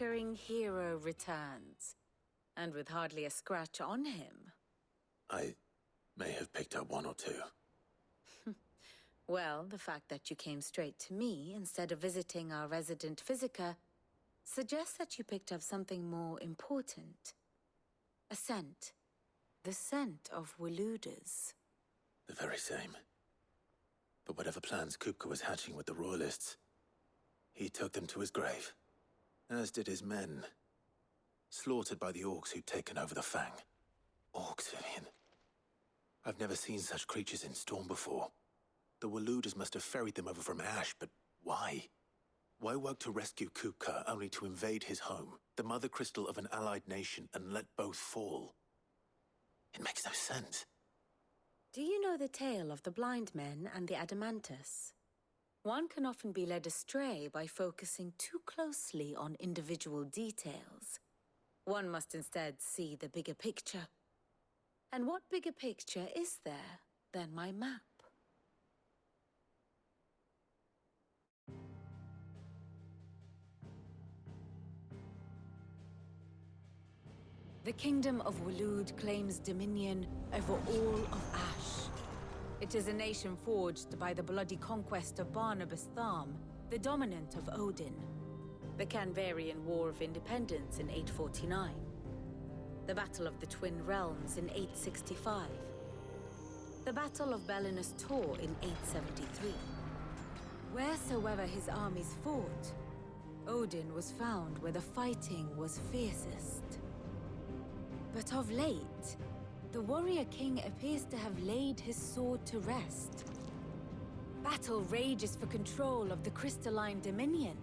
conquering hero returns. And with hardly a scratch on him. I may have picked up one or two. Well, the fact that you came straight to me instead of visiting our resident physiker suggests that you picked up something more important. A scent. The scent of Waludas. The very same. But whatever plans Kupka was hatching with the Royalists, he took them to his grave. As did his men. Slaughtered by the orcs who'd taken over the Fang. Orcs, Vivian. I've never seen such creatures in Storm before. The Waludas must have ferried them over from Ash, but why? Why work to rescue Kupka only to invade his home, the mother crystal of an allied nation, and let both fall? It makes no sense. Do you know the tale of the blind men and the Adamantus? One can often be led astray by focusing too closely on individual details. One must instead see the bigger picture. And what bigger picture is there than my map? The Kingdom of Waloed claims dominion over all of Ash. It is a nation forged by the bloody conquest of Barnabas Tharm, the dominant of Odin. The Canvarian War of Independence in 849. The Battle of the Twin Realms in 865. The Battle of Belinus Tor in 873. Wheresoever his armies fought, Odin was found where the fighting was fiercest. But of late, the warrior king appears to have laid his sword to rest. Battle rages for control of the crystalline dominion.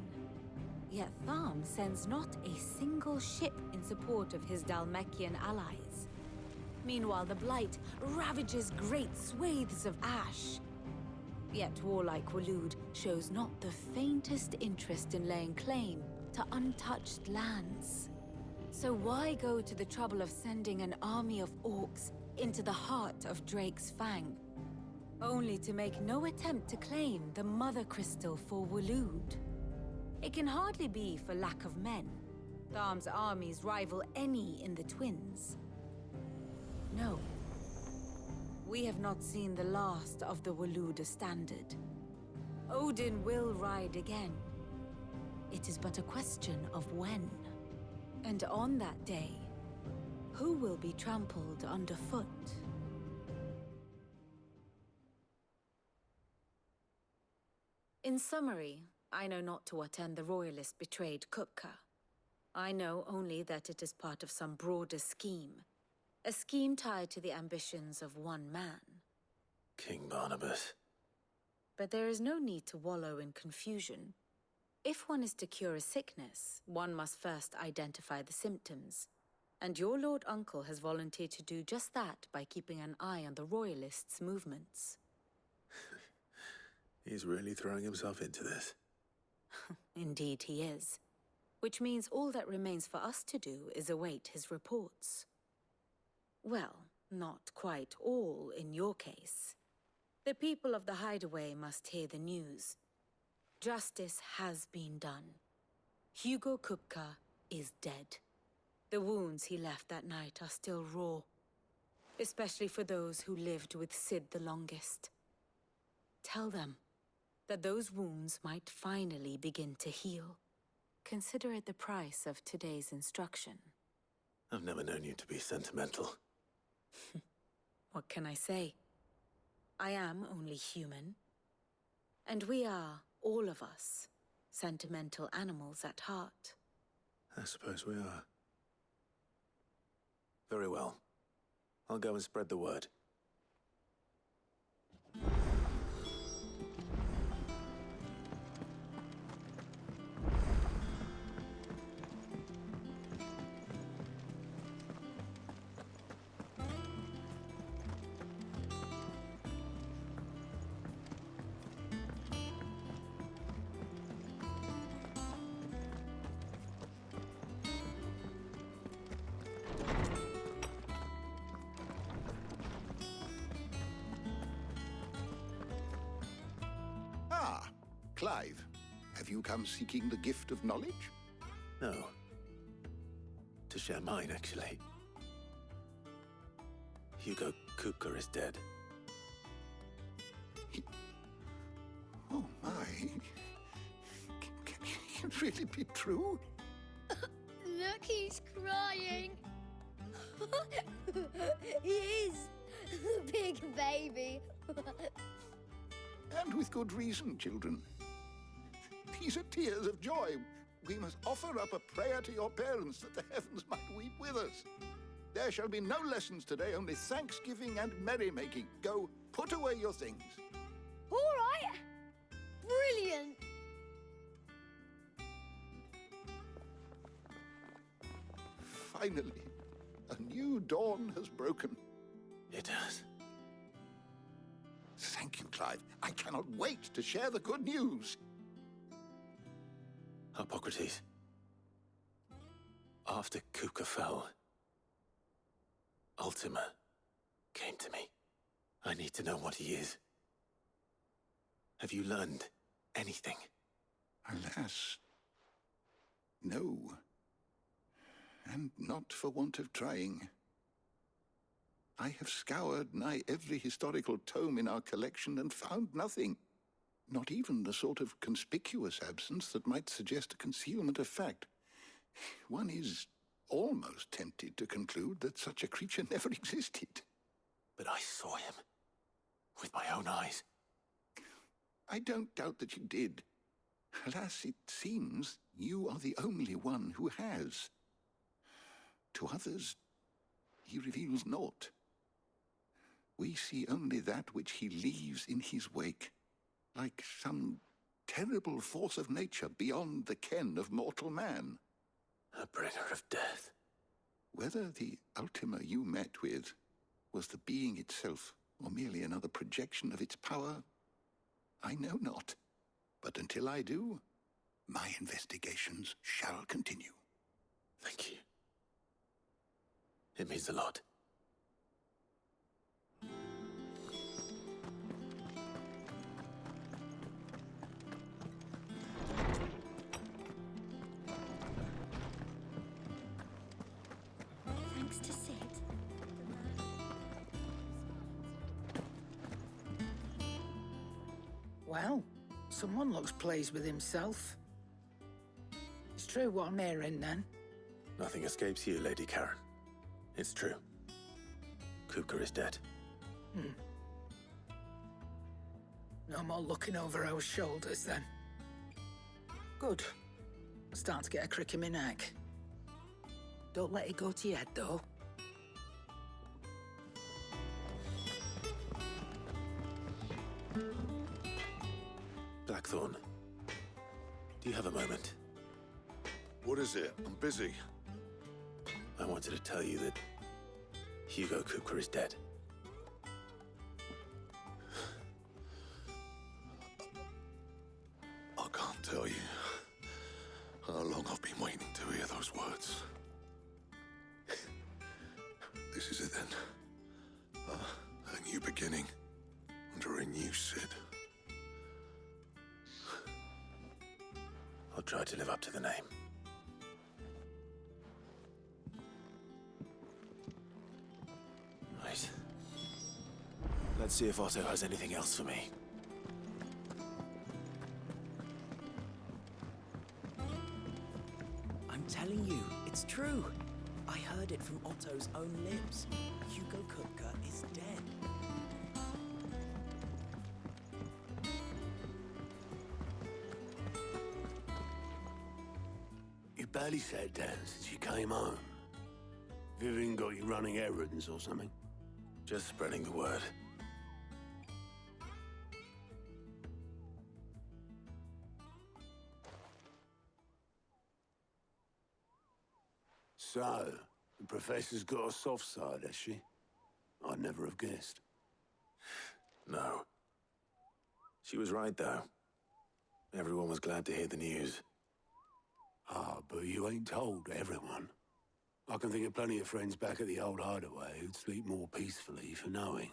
Yet Tharm sends not a single ship in support of his Dhalmekian allies. Meanwhile, the Blight ravages great swathes of Ash. Yet warlike Waloed shows not the faintest interest in laying claim to untouched lands. So why go to the trouble of sending an army of orcs into the heart of Drake's Fang, only to make no attempt to claim the Mother Crystal for Waloed? It can hardly be for lack of men. Tharm's armies rival any in the Twins. No. We have not seen the last of the Waluda standard. Odin will ride again. It is but a question of when. And on that day, who will be trampled underfoot? In summary, I know not to what end the Royalists betrayed Kupka. I know only that it is part of some broader scheme. A scheme tied to the ambitions of one man. King Barnabas. But there is no need to wallow in confusion. If one is to cure a sickness, one must first identify the symptoms. And your Lord Uncle has volunteered to do just that by keeping an eye on the Royalists' movements. He's really throwing himself into this. Indeed he is. Which means all that remains for us to do is await his reports. Well, not quite all in your case. The people of the Hideaway must hear the news. Justice has been done. Hugo Kupka is dead. The wounds he left that night are still raw, especially for those who lived with Sid the longest. Tell them that those wounds might finally begin to heal. Consider it the price of today's instruction. I've never known you to be sentimental. What can I say? I am only human. And we are, all of us, sentimental animals at heart. I suppose we are. Very well. I'll go and spread the word. Ah, Clive. Have you come seeking the gift of knowledge? No, to share mine, actually. Hugo Kupka is dead. Oh, my. Can it really be true? Look, he's crying. He is. Big baby. And with good reason, children. These are tears of joy. We must offer up a prayer to your parents that the heavens might weep with us. There shall be no lessons today, only thanksgiving and merrymaking. Go, put away your things. All right. Brilliant. Finally, a new dawn has broken. It has. Thank you, Clive. I cannot wait to share the good news. Hippocrates. After Kupka fell, Ultima came to me. I need to know what he is. Have you learned anything? Alas, no. And not for want of trying. I have scoured nigh every historical tome in our collection and found nothing. Not even the sort of conspicuous absence that might suggest a concealment of fact. One is almost tempted to conclude that such a creature never existed. But I saw him. With my own eyes. I don't doubt that you did. Alas, it seems you are the only one who has. To others, he reveals naught. We see only that which he leaves in his wake, like some terrible force of nature beyond the ken of mortal man. A bringer of death. Whether the Ultima you met with was the being itself, or merely another projection of its power, I know not. But until I do, my investigations shall continue. Thank you. It means a lot. Thanks to Sid. Well, someone looks pleased with himself. It's true what I'm hearing, then. Nothing escapes you, Lady Karen. It's true. Kupka is dead. No more looking over our shoulders, then. Good. I'm starting to get a crick in my neck. Don't let it go to your head, though. Blackthorn, do you have a moment? What is it? I'm busy. I wanted to tell you that Hugo Kupka is dead. I can't tell you how long I've been waiting to hear those words. This is it then. A new beginning under a new Sid. I'll try to live up to the name. Right. Let's see if Otto has anything else for me. I'm telling you, it's true. I heard it from Otto's own lips. Hugo Kupka is dead. You barely sat down since you came home. Vivian got you running errands or something? Just spreading the word. So, the Professor's got a soft side, has she? I'd never have guessed. No. She was right, though. Everyone was glad to hear the news. Ah, but you ain't told everyone. I can think of plenty of friends back at the old hideaway who'd sleep more peacefully for knowing.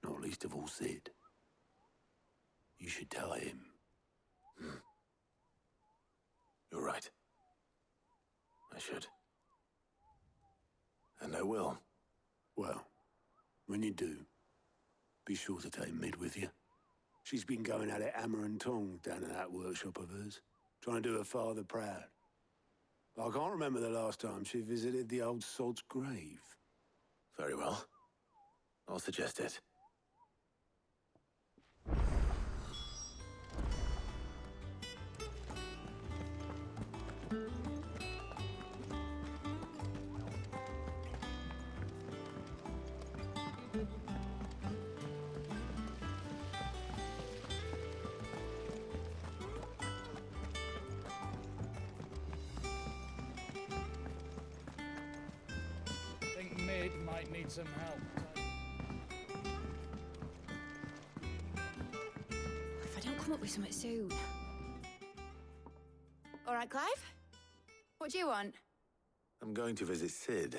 Not least of all Sid. You should tell him. You're right. I should. And I will. Well, when you do, be sure to take Mid with you. She's been going at it hammer and tongs down in that workshop of hers, trying to do her father proud. But I can't remember the last time she visited the old sod's grave. Very well. I'll suggest it. I think Mid might need some help. If I don't come up with something soon. All right, Clive? What do you want? I'm going to visit Sid,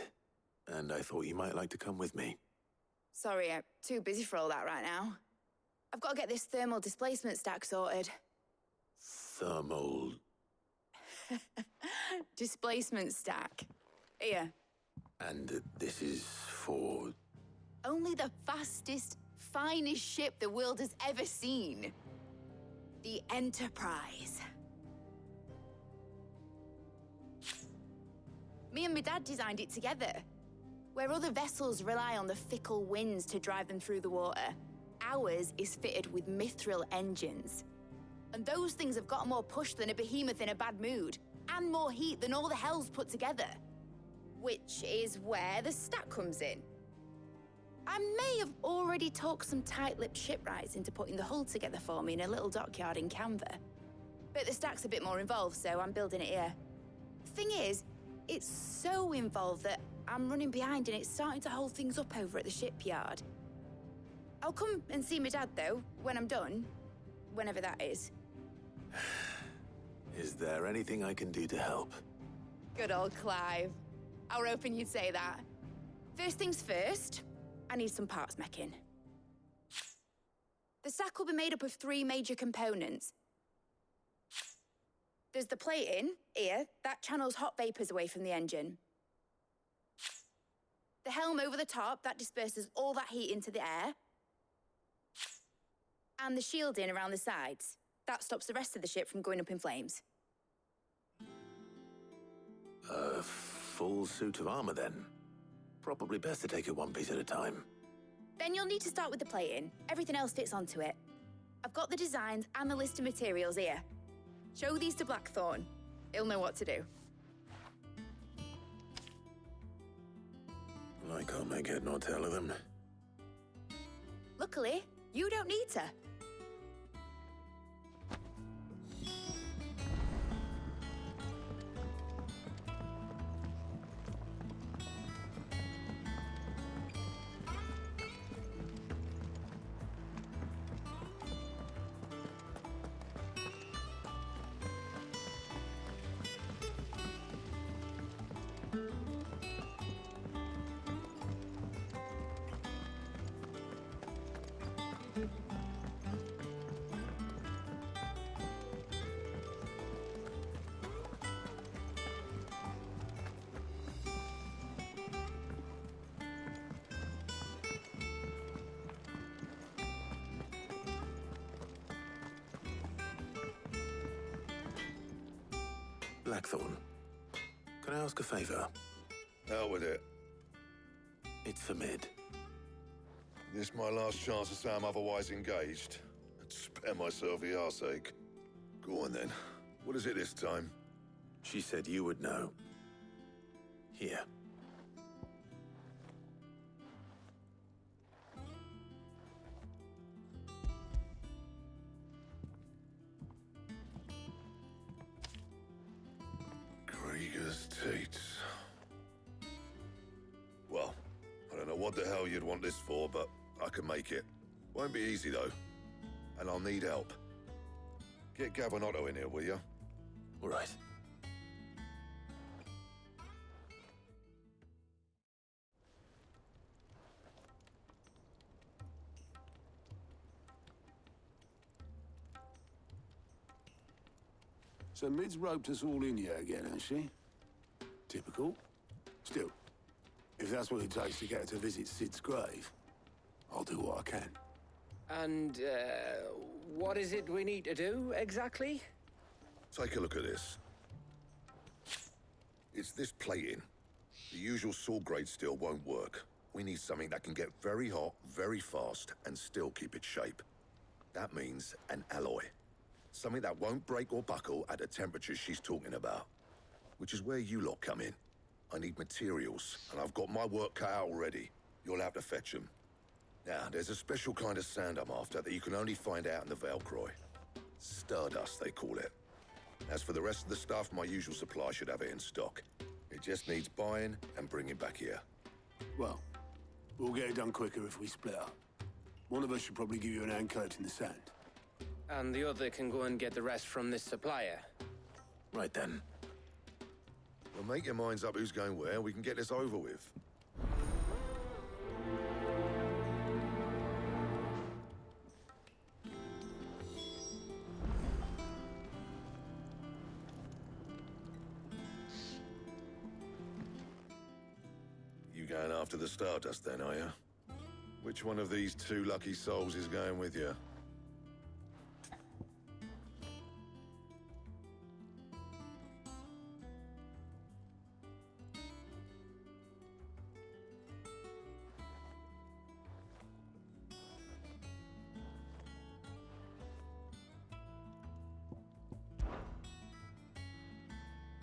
and I thought you might like to come with me. Sorry, I'm too busy for all that right now. I've got to get this thermal displacement stack sorted. Thermal... Displacement stack. Here. And this is for... Only the fastest, finest ship the world has ever seen. The Enterprise. Me and my dad designed it together. Where other vessels rely on the fickle winds to drive them through the water, ours is fitted with mithril engines. And those things have got more push than a behemoth in a bad mood, and more heat than all the hells put together. Which is where the stack comes in. I may have already talked some tight-lipped shipwrights into putting the hull together for me in a little dockyard in Canva. But the stack's a bit more involved, so I'm building it here. Thing is, it's so involved that I'm running behind and it's starting to hold things up over at the shipyard. I'll come and see my dad, though, when I'm done. Whenever that is. Is there anything I can do to help? Good old Clive. I were hoping you'd say that. First things first, I need some parts meching. The stack will be made up of 3 major components. There's the plating, here, that channels hot vapors away from the engine. The helm over the top, that disperses all that heat into the air. And the shielding around the sides. That stops the rest of the ship from going up in flames. A full suit of armor, then? Probably best to take it one piece at a time. Then you'll need to start with the plating. Everything else fits onto it. I've got the designs and the list of materials here. Show these to Blackthorn. He'll know what to do. I can't make head nor tail of them. Luckily, you don't need to. Blackthorn, can I ask a favor? Hell with it. It's for Mid. This my last chance to say I'm otherwise engaged. I'd spare myself the arseache. Go on then. What is it this time? She said you would know. Here. Krieger's Tates. Well, I don't know what the hell you'd want this for, but I can make it. Won't be easy, though. And I'll need help. Get Gavin-Otto in here, will you? All right. So Mid's roped us all in here again, has she? Typical. Still, if that's what it takes to get her to visit Sid's grave, I'll do what I can. And, what is it we need to do, exactly? Take a look at this. It's this plating. The usual sword grade steel won't work. We need something that can get very hot, very fast, and still keep its shape. That means an alloy. Something that won't break or buckle at the temperatures she's talking about. Which is where you lot come in. I need materials, and I've got my work cut out already. You'll have to fetch them. Now, there's a special kind of sand I'm after that you can only find out in the Velcroy. Stardust, they call it. As for the rest of the stuff, my usual supply should have it in stock. It just needs buying and bringing back here. Well, we'll get it done quicker if we split up. One of us should probably give you an hand collecting the sand. And the other can go and get the rest from this supplier. Right then. Well, make your minds up who's going where, we can get this over with. You going after the Stardust then, are you? Which one of these two lucky souls is going with you?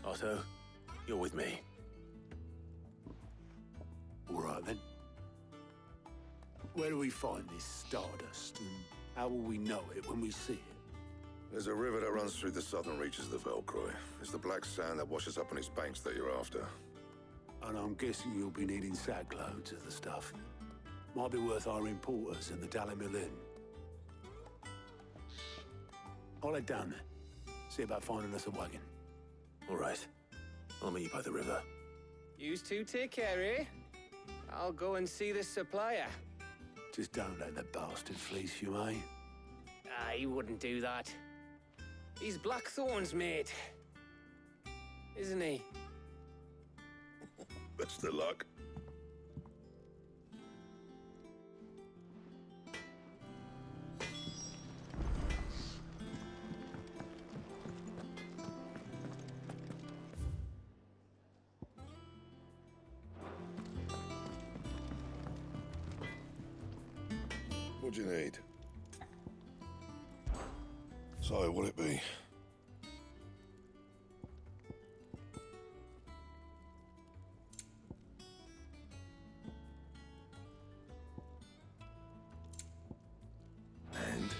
Otto, you're with me. All right, then. Where do we find this Stardust, and how will we know it when we see it? There's a river that runs through the southern reaches of the Velcroy. It's the black sand that washes up on its banks that you're after. And I'm guessing you'll be needing sackloads of the stuff. Might be worth hiring porters at the Dalimil Inn. I'll head down there. See about finding us a wagon. All right. I'll meet you by the river. Yous two take care, eh? I'll go and see this supplier. Just don't let the bastard fleece you, eh? Ah, he wouldn't do that. He's Blackthorn's mate. Isn't he? Best of luck. What do you need? So, what'll it be? And?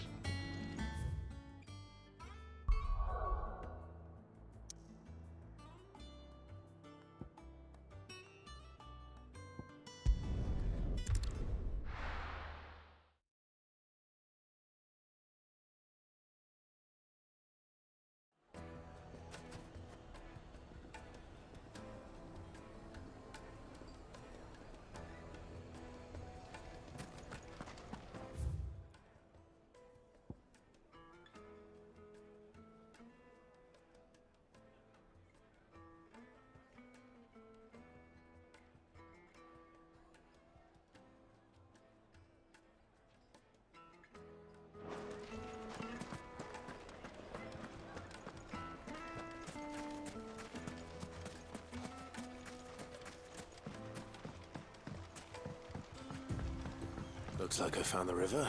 Looks like I found the river.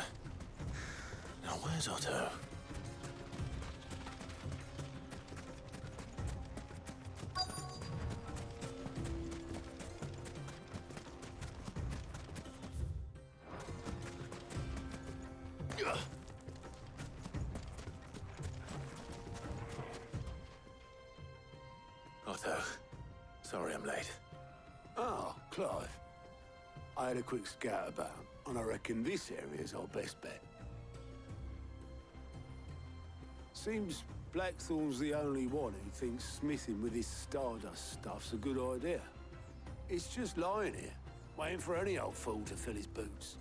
Now where's Otto? Otto, sorry I'm late. Oh, Clive. I had a quick scout about, and I reckon this area's our best bet. Seems Blackthorn's the only one who thinks smithing with this Stardust stuff's a good idea. It's just lying here, waiting for any old fool to fill his boots.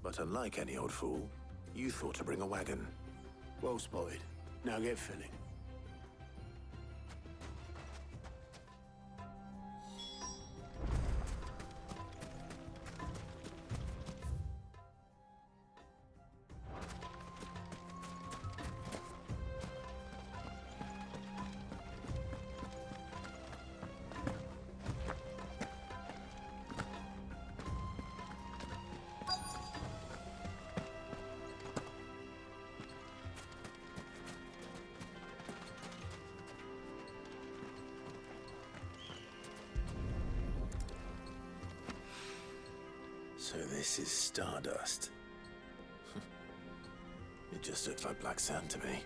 But unlike any old fool, you thought to bring a wagon. Well spotted. Now get filling. So this is stardust. It just looks like black sand to me.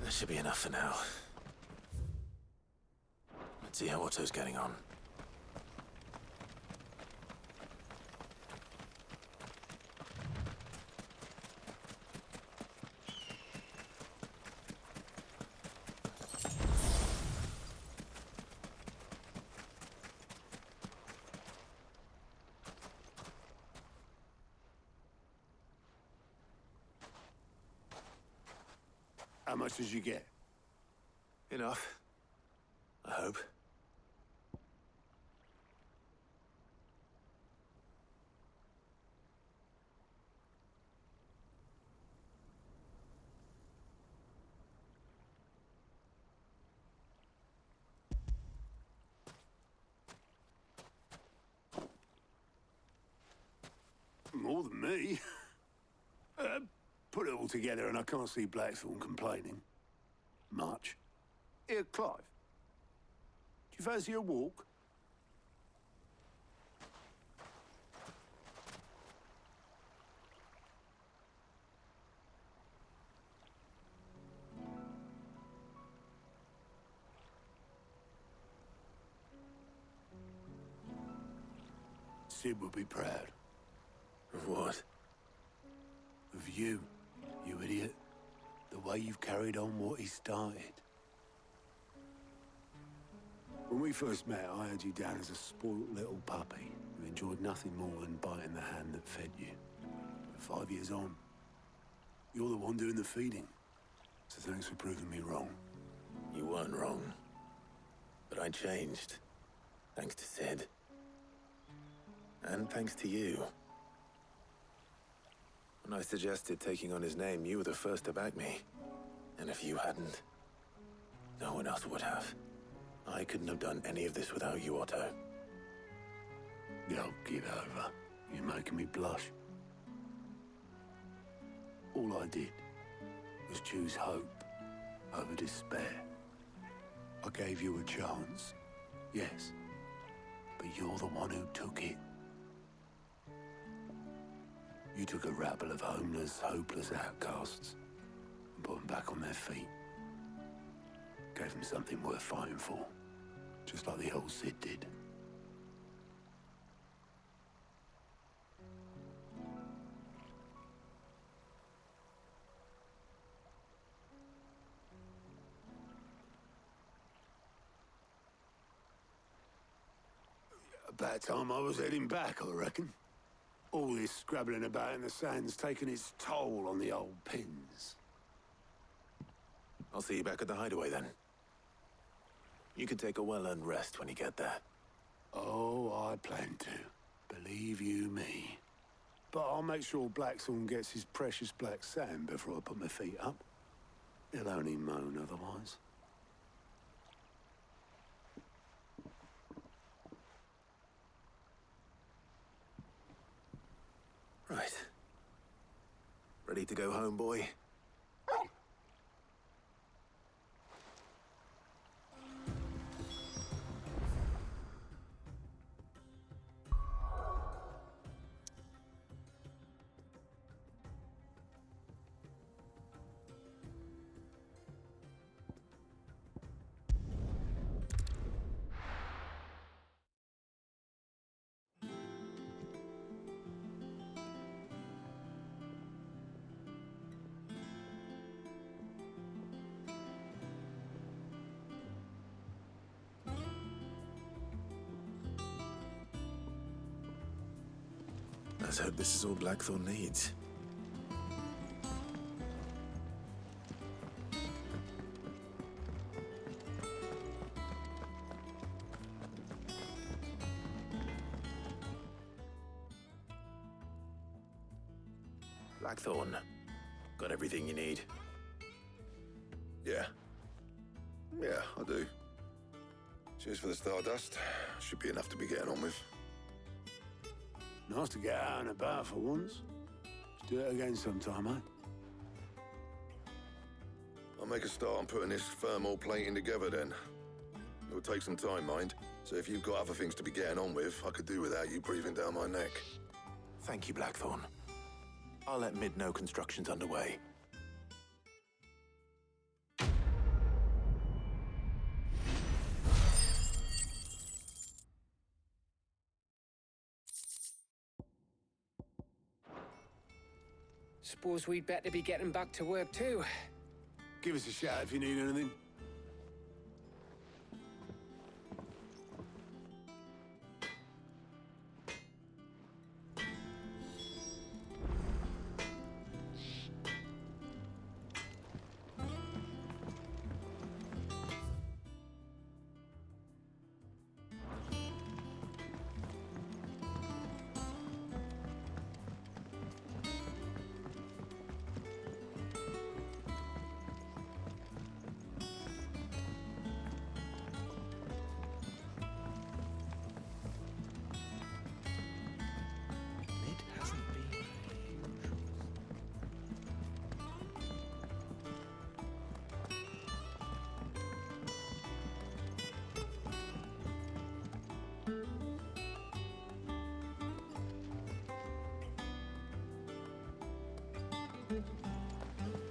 That should be enough for now. Let's see how Otto's getting on. How much did you get? Enough. I hope. More than me. Put it all together and I can't see Blackthorn complaining. Much. Here, Clive. Do you fancy a walk? Sid would be proud. Of what? Of you, you idiot. The way you've carried on what he started. When we first met, I had you down as a spoilt little puppy who enjoyed nothing more than biting the hand that fed you. But 5 years on, you're the one doing the feeding. So thanks for proving me wrong. You weren't wrong. But I changed. Thanks to Sid. And thanks to you. When I suggested taking on his name, you were the first to back me. And if you hadn't, no one else would have. I couldn't have done any of this without you, Otto. Yo, give over. You're making me blush. All I did was choose hope over despair. I gave you a chance, yes, but you're the one who took it. You took a rabble of homeless, hopeless outcasts and put them back on their feet. Gave them something worth fighting for, just like the old Sid did. About time I was heading back, I reckon. All this scrabbling about in the sand's taken its toll on the old pins. I'll see you back at the hideaway then. You can take a well-earned rest when you get there. Oh, I plan to. Believe you me. But I'll make sure Blackthorn gets his precious black sand before I put my feet up. He'll only moan otherwise. Right. Ready to go home, boy? Let's hope this is all Blackthorn needs. Blackthorn, got everything you need? Yeah. Yeah, I do. Cheers for the stardust. Should be enough to be getting on with. Nice to get out and about for once. Let's do it again sometime, eh? I'll make a start on putting this thermal plating together then. It'll take some time, mind. So if you've got other things to be getting on with, I could do without you breathing down my neck. Thank you, Blackthorn. I'll let Mid know construction's underway. Suppose we'd better be getting back to work too. Give us a shout if you need anything.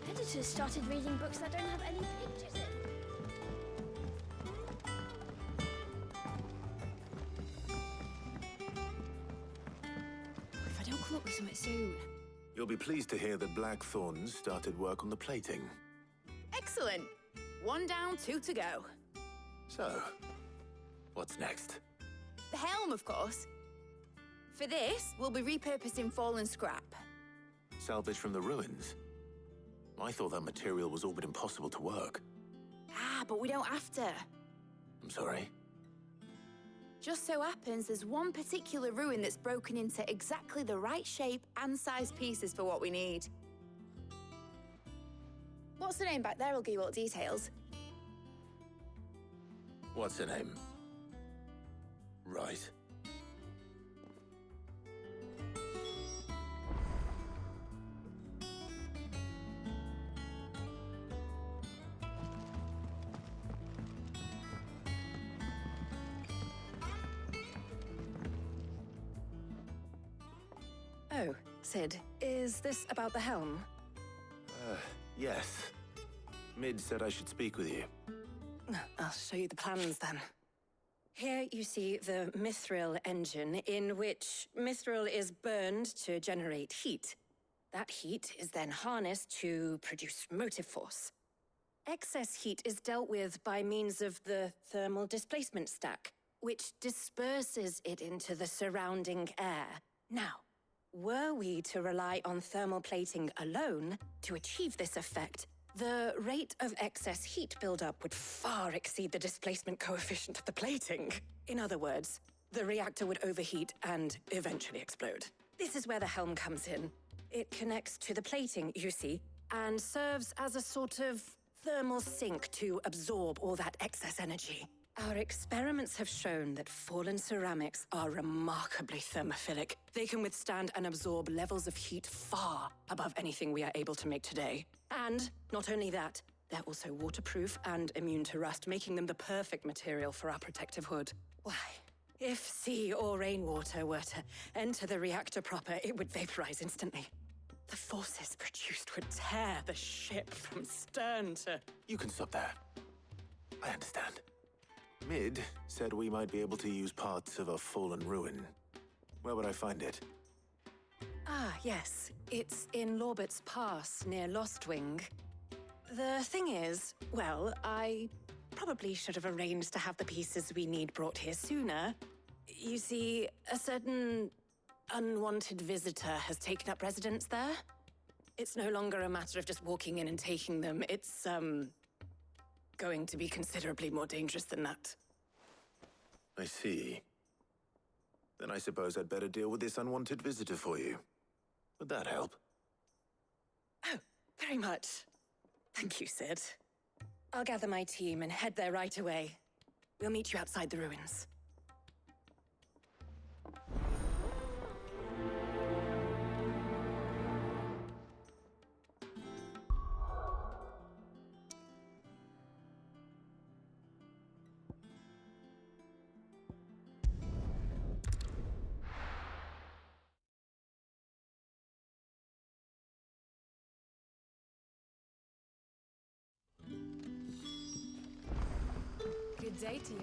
Editors started reading books that don't have any pictures in. If I don't come up with something soon. You'll be pleased to hear that Blackthorn's started work on the plating. Excellent. 1 down, 2 to go. So, what's next? The helm, of course. For this, we'll be repurposing fallen scrap. Salvage from the ruins? I thought that material was all but impossible to work. Ah, but we don't have to. I'm sorry. Just so happens there's one particular ruin that's broken into exactly the right shape and size pieces for what we need. What's the name back there? I'll give you all the details. What's her name? Right. Oh, Sid, is this about the helm? Yes. Mid said I should speak with you. I'll show you the plans then. Here you see the mithril engine, in which mithril is burned to generate heat. That heat is then harnessed to produce motive force. Excess heat is dealt with by means of the thermal displacement stack, which disperses it into the surrounding air. Now, were we to rely on thermal plating alone to achieve this effect, the rate of excess heat buildup would far exceed the displacement coefficient of the plating. In other words, the reactor would overheat and eventually explode. This is where the helm comes in. It connects to the plating, you see, and serves as a sort of thermal sink to absorb all that excess energy. Our experiments have shown that fallen ceramics are remarkably thermophilic. They can withstand and absorb levels of heat far above anything we are able to make today. And not only that, they're also waterproof and immune to rust, making them the perfect material for our protective hood. Why? If sea or rainwater were to enter the reactor proper, it would vaporize instantly. The forces produced would tear the ship from stern to... You can stop there. I understand. Mid said we might be able to use parts of a fallen ruin. Where would I find it? Ah, yes. It's in Lorbert's Pass, near Lostwing. The thing is, well, I probably should have arranged to have the pieces we need brought here sooner. You see, a certain unwanted visitor has taken up residence there. It's no longer a matter of just walking in and taking them. It's, going to be considerably more dangerous than that. I see. Then I suppose I'd better deal with this unwanted visitor for you. Would that help? Oh, very much. Thank you, Sid. I'll gather my team and head there right away. We'll meet you outside the ruins. Good day to you.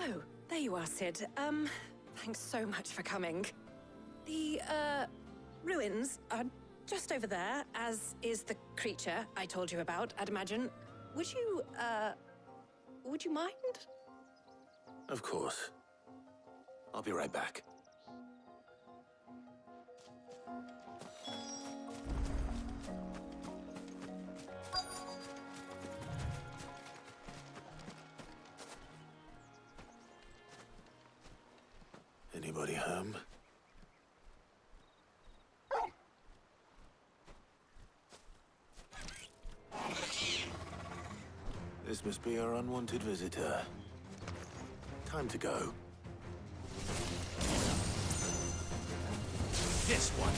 Oh, there you are, Sid. Thanks so much for coming. The, ruins are just over there, as is the creature I told you about, I'd imagine. Would you mind? Of course. I'll be right back. Anybody home? This must be our unwanted visitor. Time to go. This one.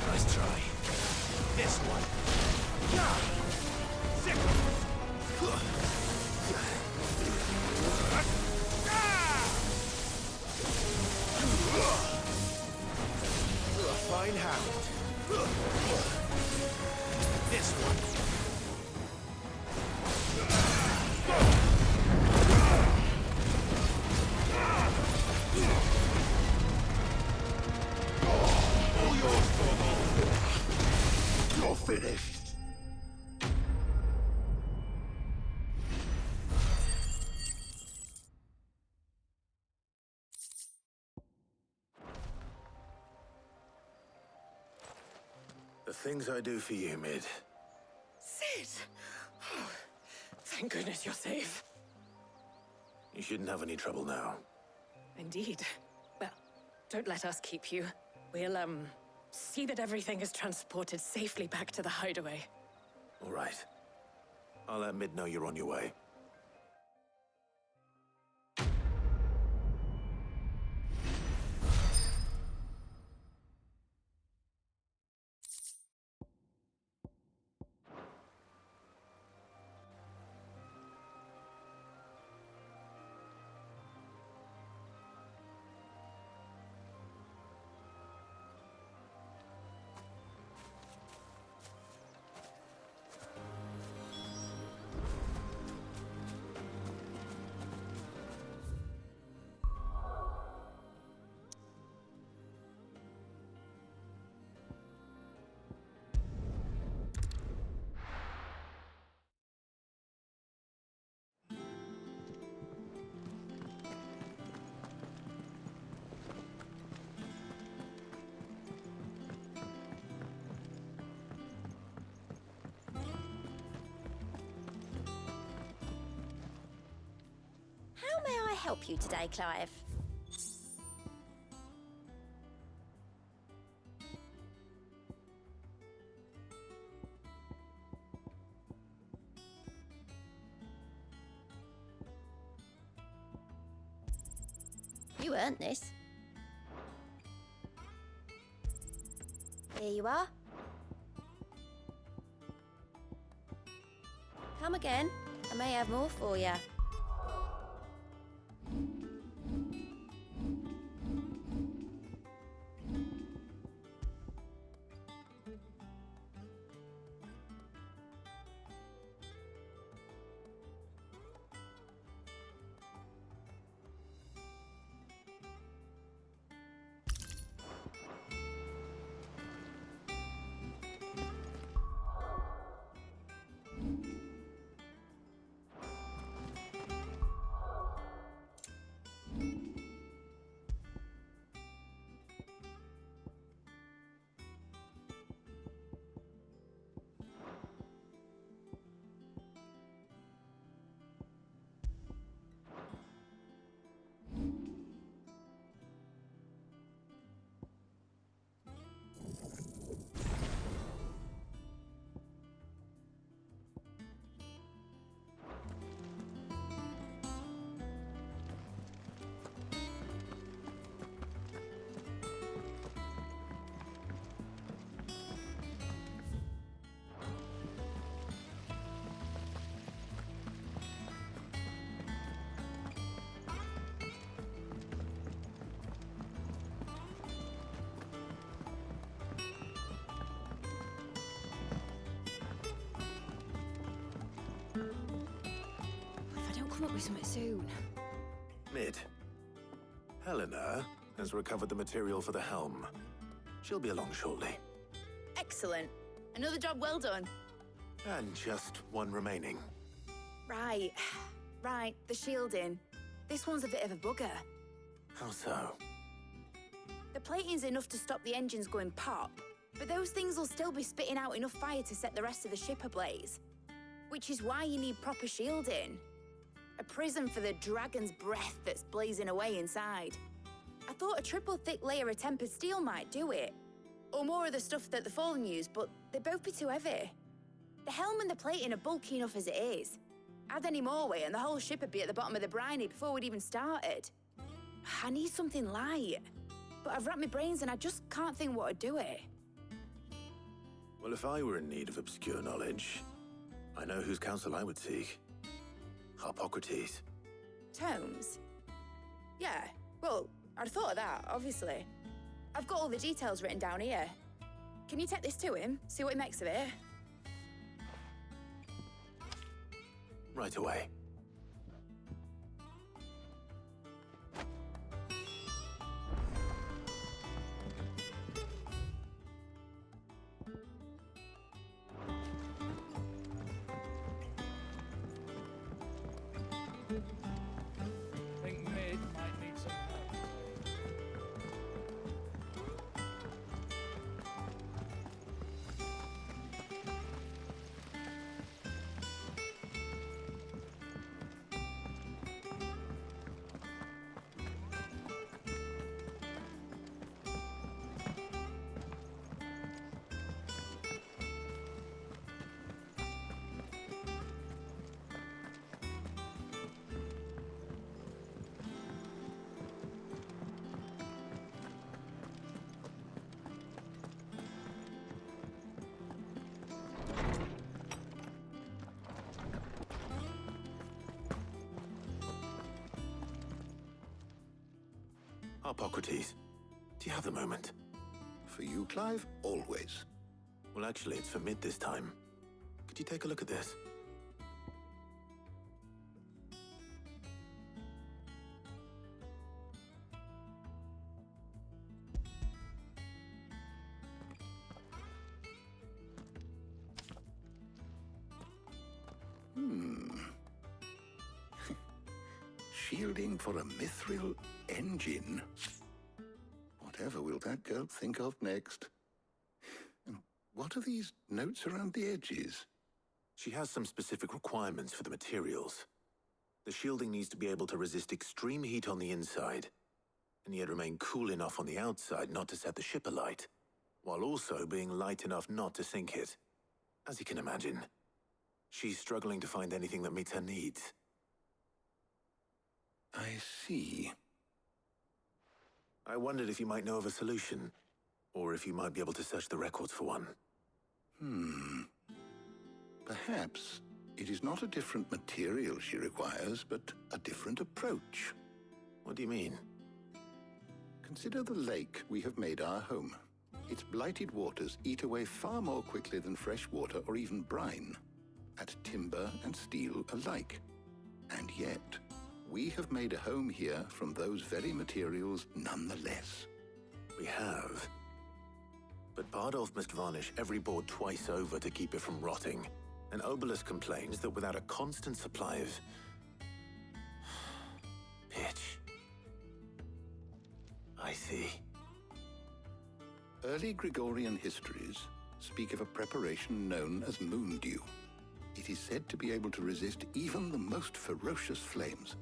Nice try. This one. Fine hound. This one. All yours, Torgal. You're finished. The things I do for you, Mid. Sid! Oh, thank goodness you're safe. You shouldn't have any trouble now. Indeed. Well, don't let us keep you. We'll, see that everything is transported safely back to the hideaway. All right. I'll let Mid know you're on your way. How may I help you today, Clive? You earned this. Here you are. Come again. I may have more for you. come up with something soon. Mid. Helena has recovered the material for the helm. She'll be along shortly. Excellent. Another job well done. And just one remaining. Right. Right, the shielding. This one's a bit of a bugger. How so? The plating's enough to stop the engines going pop, but those things will still be spitting out enough fire to set the rest of the ship ablaze. Which is why you need proper shielding. A prison for the dragon's breath that's blazing away inside. I thought a triple thick layer of tempered steel might do it. Or more of the stuff that the Fallen use, but they'd both be too heavy. The helm and the plating are bulky enough as it is. Add any more weight and the whole ship would be at the bottom of the briny before we'd even started. I need something light. But I've racked my brains and I just can't think what would do it. Well, if I were in need of obscure knowledge, I know whose counsel I would seek. Harpocrates. Tomes? Yeah, well, I'd thought of that, obviously. I've got all the details written down here. Can you take this to him, see what he makes of it? Right away. Think Mid might need some help. Harpocrates, do you have a moment? For you, Clive, always. Well, actually, it's for Mid this time. Could you take a look at this? Shielding for a mithril engine. Whatever will that girl think of next? And what are these notes around the edges? She has some specific requirements for the materials. The shielding needs to be able to resist extreme heat on the inside, and yet remain cool enough on the outside not to set the ship alight, while also being light enough not to sink it. As you can imagine, she's struggling to find anything that meets her needs. I see. I wondered if you might know of a solution, or if you might be able to search the records for one. Perhaps it is not a different material she requires, but a different approach. What do you mean? Consider the lake we have made our home. Its blighted waters eat away far more quickly than fresh water or even brine, at timber and steel alike. And yet, we have made a home here from those very materials nonetheless. We have. But Bardolph must varnish every board twice over to keep it from rotting. And Obelus complains that without a constant supply of pitch. I see. Early Gregorian histories speak of a preparation known as moon dew. It is said to be able to resist even the most ferocious flames.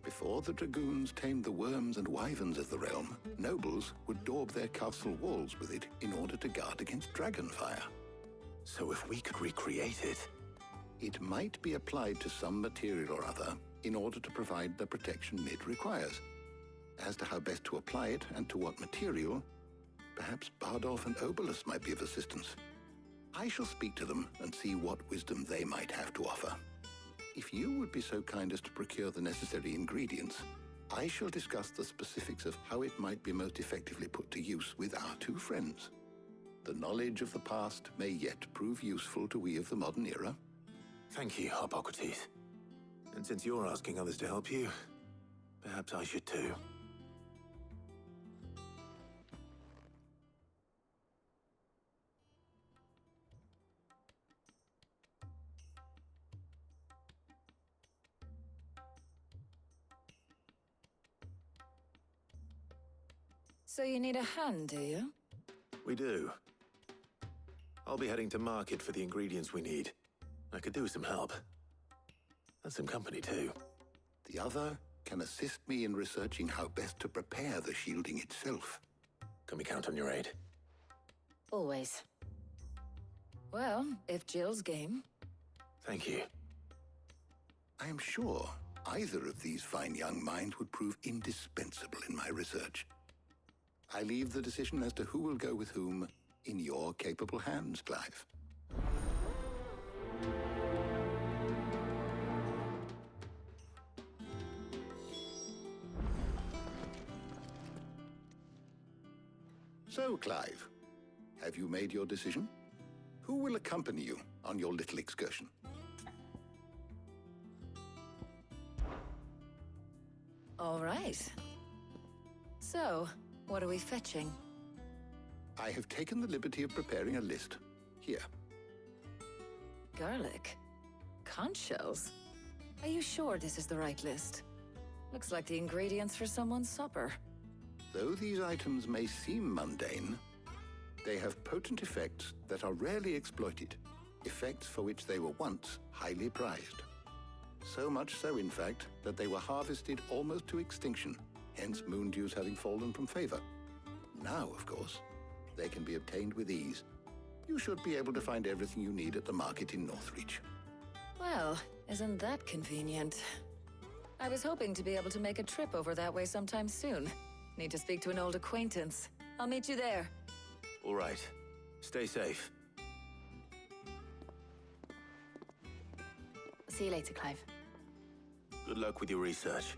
Before the dragoons tamed the worms and wyverns of the realm, nobles would daub their castle walls with it in order to guard against dragonfire. So if we could recreate it... It might be applied to some material or other in order to provide the protection Mid requires. As to how best to apply it and to what material, perhaps Bardolph and Obelus might be of assistance. I shall speak to them and see what wisdom they might have to offer. If you would be so kind as to procure the necessary ingredients, I shall discuss the specifics of how it might be most effectively put to use with our two friends. The knowledge of the past may yet prove useful to we of the modern era. Thank you, Harpocrates. And since you're asking others to help you, perhaps I should too. So you need a hand, do you? We do. I'll be heading to market for the ingredients we need. I could do with some help. And some company too. The other can assist me in researching how best to prepare the shielding itself. Can we count on your aid? Always. Well, if Jill's game. Thank you. I am sure either of these fine young minds would prove indispensable in my research. I leave the decision as to who will go with whom in your capable hands, Clive. So, Clive, have you made your decision? Who will accompany you on your little excursion? All right. So, what are we fetching? I have taken the liberty of preparing a list. Here. Garlic? Conch shells? Are you sure this is the right list? Looks like the ingredients for someone's supper. Though these items may seem mundane, they have potent effects that are rarely exploited, effects for which they were once highly prized. So much so, in fact, that they were harvested almost to extinction, hence moon dews having fallen from favor. Now, of course, they can be obtained with ease. You should be able to find everything you need at the market in Northreach. Well, isn't that convenient? I was hoping to be able to make a trip over that way sometime soon. Need to speak to an old acquaintance. I'll meet you there. All right. Stay safe. See you later, Clive. Good luck with your research.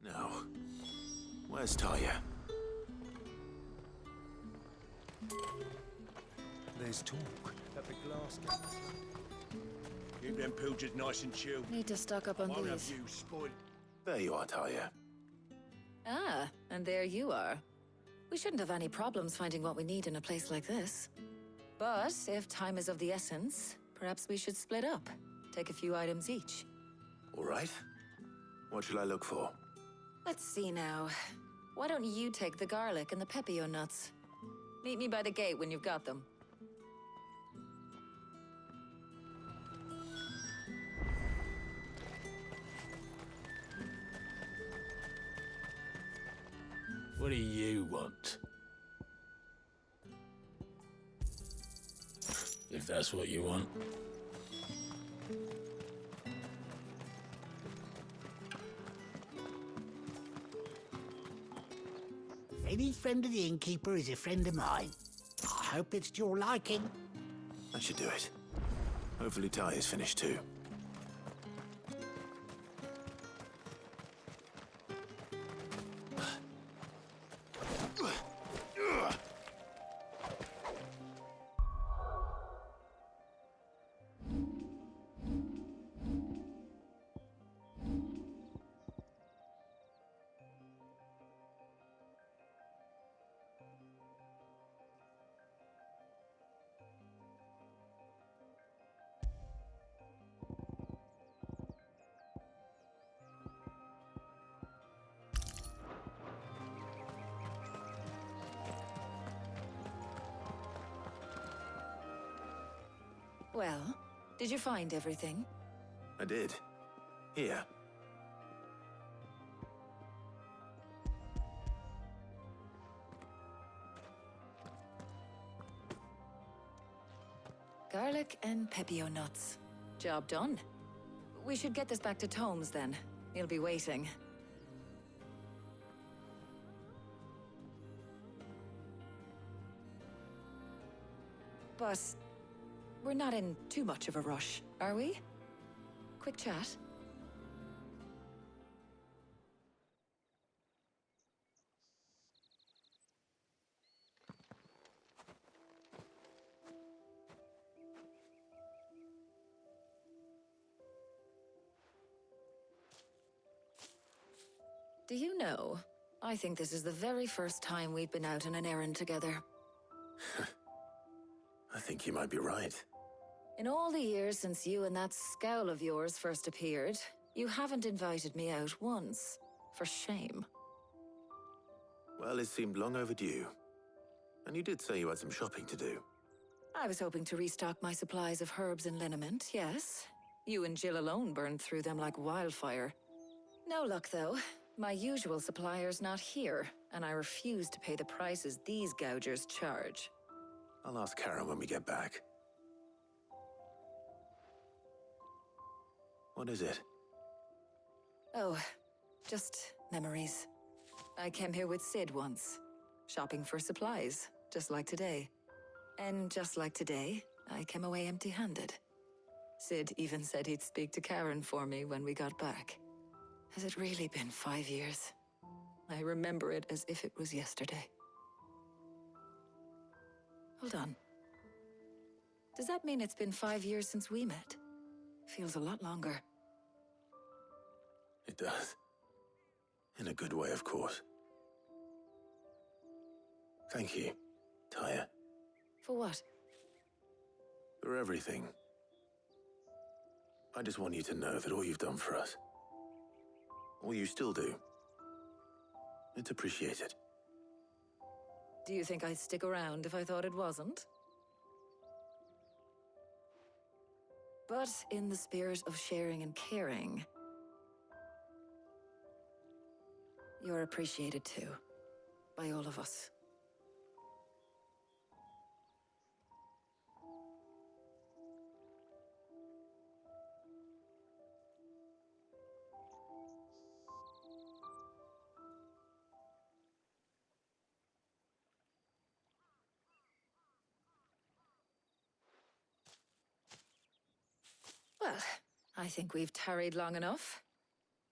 Now, where's Talia? There's talk that the glass gate. Keep them pilgers nice and chilled. Need to stock up on Won't have these. you spoiled. There you are, Talia. Ah, and there you are. We shouldn't have any problems finding what we need in a place like this. But if time is of the essence, perhaps we should split up. Take a few items each. All right. What shall I look for? Let's see now. Why don't you take the garlic and the pepio nuts? Meet me by the gate when you've got them. What do you want? If that's what you want. Any friend of the innkeeper is a friend of mine. I hope it's to your liking. That should do it. Hopefully Talia's finished too. Well, did you find everything? I did. Here. Garlic and pepio nuts. Job done. We should get this back to Tomes then. He'll be waiting. But we're not in too much of a rush, are we? Quick chat? Do you know, I think this is the very first time we've been out on an errand together. I think you might be right. In all the years since you and that scowl of yours first appeared, you haven't invited me out once. For shame. Well, it seemed long overdue. And you did say you had some shopping to do. I was hoping to restock my supplies of herbs and liniment, yes. You and Jill alone burned through them like wildfire. No luck, though. My usual supplier's not here, and I refuse to pay the prices these gougers charge. I'll ask Karen when we get back. What is it? Oh, just memories. I came here with Sid once, shopping for supplies, just like today. And just like today, I came away empty-handed. Sid even said he'd speak to Karen for me when we got back. Has it really been 5 years? I remember it as if it was yesterday. Hold on. Does that mean it's been 5 years since we met? Feels a lot longer. It does. In a good way, of course. Thank you, Tyre. For what? For everything. I just want you to know that all you've done for us, all you still do, it's appreciated. Do you think I'd stick around if I thought it wasn't? But in the spirit of sharing and caring, you're appreciated too, by all of us. Well, I think we've tarried long enough.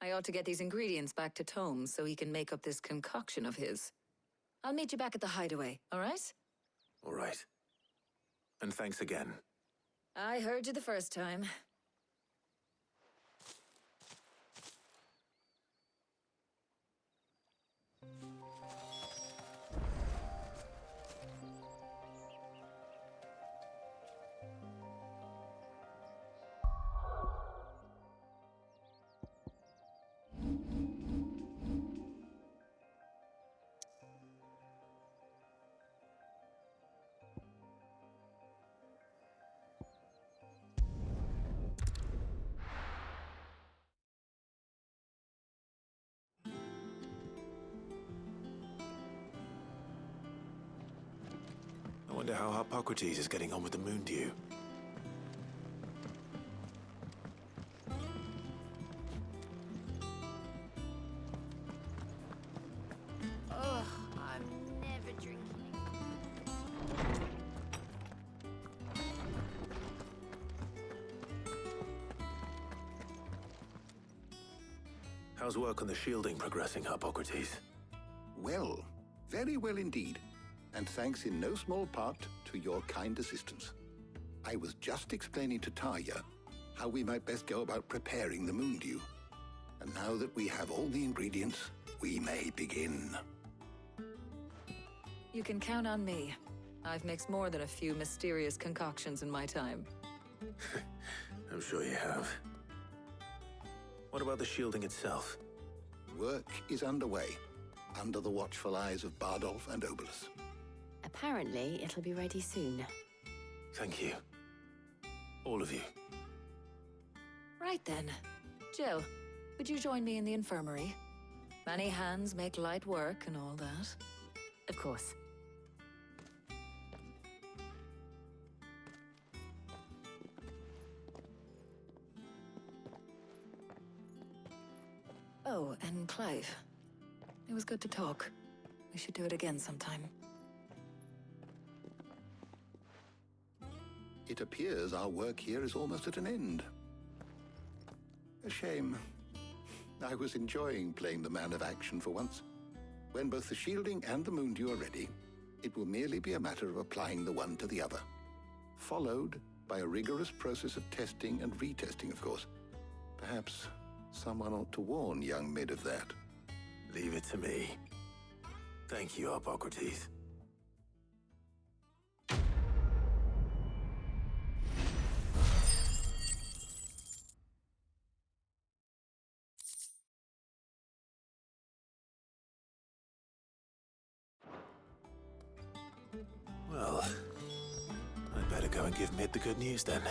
I ought to get these ingredients back to Tome so he can make up this concoction of his. I'll meet you back at the hideaway, all right? All right. And thanks again. I heard you the first time. I wonder how Hippocrates is getting on with the moon dew. Ugh, I'm never drinking. How's work on the shielding progressing, Hippocrates? Well, very well indeed. And thanks in no small part to your kind assistance. I was just explaining to Tarja how we might best go about preparing the moon dew. And now that we have all the ingredients, we may begin. You can count on me. I've mixed more than a few mysterious concoctions in my time. I'm sure you have. What about the shielding itself? Work is underway, under the watchful eyes of Bardolph and Obolus. Apparently, it'll be ready soon. Thank you. All of you. Right then. Jill, would you join me in the infirmary? Many hands make light work and all that. Of course. Oh, and Clive. It was good to talk. We should do it again sometime. It appears our work here is almost at an end. A shame. I was enjoying playing the man of action for once. When both the shielding and the moondew are ready, it will merely be a matter of applying the one to the other, followed by a rigorous process of testing and retesting, of course. Perhaps someone ought to warn young Mid of that. Leave it to me. Thank you, Hippocrates. Well, I'd better go and give Mid the good news then.